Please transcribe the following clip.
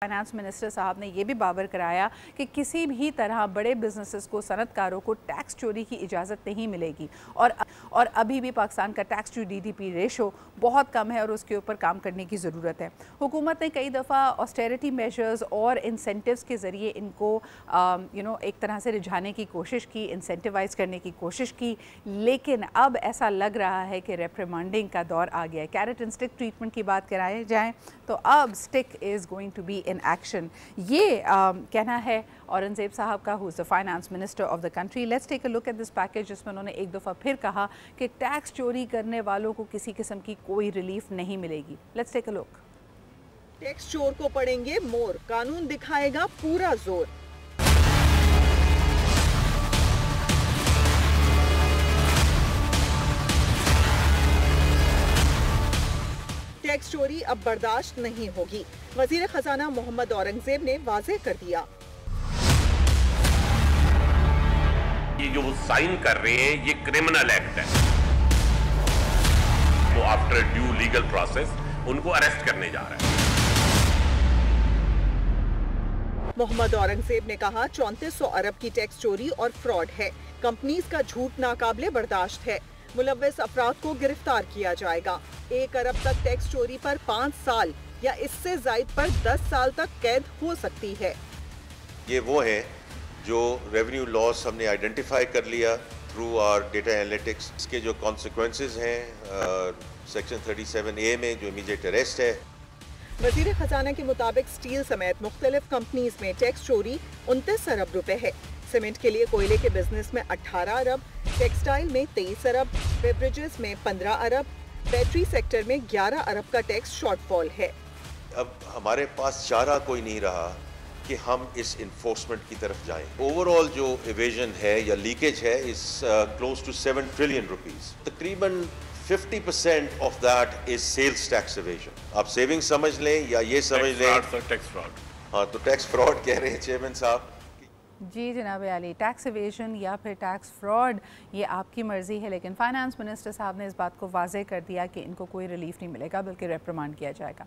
Finance minister साहब ने यह भी बावर कराया कि किसी भी तरह बड़े बिजनेसेस को, सनतकारों को टैक्स चोरी की इजाज़त नहीं मिलेगी और अभी भी पाकिस्तान का टैक्स टू जीडीपी रेशो बहुत कम है और उसके ऊपर काम करने की ज़रूरत है। हुकूमत ने कई दफ़ा ऑस्टेरिटी मेजर्स और इंसेंटिव्स के ज़रिए इनको एक तरह से रिझाने की कोशिश की, इंसेंटिवाइज करने की कोशिश की, लेकिन अब ऐसा लग रहा है कि रेप्रिमांडिंग का दौर आ गया है। कैरेट एंड स्टिक ट्रीटमेंट की बात कराए जाएँ तो अब stick is going to be in action. ये कहना है औरंगजेब साहब का, who is the finance minister of the country. Let's take a look at this package जिसमें उन्होंने एक दफ़ा फिर कहा कि टैक्स चोरी करने वालों को किसी किस्म की कोई रिलीफ नहीं मिलेगी। Let's take a look. Tax चोर को पड़ेंगे मोर, कानून दिखाएगा पूरा जोर। टैक्स चोरी अब बर्दाश्त नहीं होगी, वजीर खजाना मोहम्मद औरंगजेब ने वाज़ेह कर दिया। ये जो वो साइन कर रहे हैं ये क्रिमिनल एक्ट है, वो आफ्टर ड्यू लीगल प्रोसेस उनको अरेस्ट करने जा रहा है। मोहम्मद औरंगजेब ने कहा 3400 अरब की टैक्स चोरी और फ्रॉड है। कंपनीज का झूठ नाकाबिले बर्दाश्त है। मुलव्वस अफराद को गिरफ्तार किया जाएगा। 1 अरब तक टैक्स चोरी पर 5 साल या इससे जायद पर 10 साल तक कैद हो सकती है। ये वो है जो रेवेन्यू लॉस हमने आइडेंटिफाई कर लिया थ्रू आवर डेटा एनालिटिक्स। इसके जो कॉन्सिक्वेंसेस हैं सेक्शन 37A में जो इमीडिएट अरेस्ट है। वजीर खजाना के मुताबिक स्टील समेत मुख्तलिफ कंपनीज में टैक्स चोरी 29 अरब रुपए है। सीमेंट के लिए कोयले के बिजनेस में 18 अरब, टेक्सटाइल में 23 अरब, बेवरेजेस में 15 अरब, बैटरी सेक्टर में 11 अरब का टैक्स शॉर्टफॉल है। अब हमारे पास चारा कोई नहीं रहा कि हम इस इन्फोर्समेंट की तरफ जाएं। ओवरऑल जो इवेजन है या लीकेज है is close to 7 trillion rupees. तकरीबन 50% of that is sales tax evasion. आप सेविंग समझ लें या ये समझ लें टैक्स फ्रॉड। हाँ, तो टैक्स फ्रॉड कह रहे हैं चेयरमैन साहब। जी जनाब आली, टैक्स एवेजन या फिर टैक्स फ्रॉड ये आपकी मर्ज़ी है, लेकिन फाइनेंस मिनिस्टर साहब ने इस बात को वाज़ेह कर दिया कि इनको कोई रिलीफ नहीं मिलेगा बल्कि रेप्रिमांड किया जाएगा।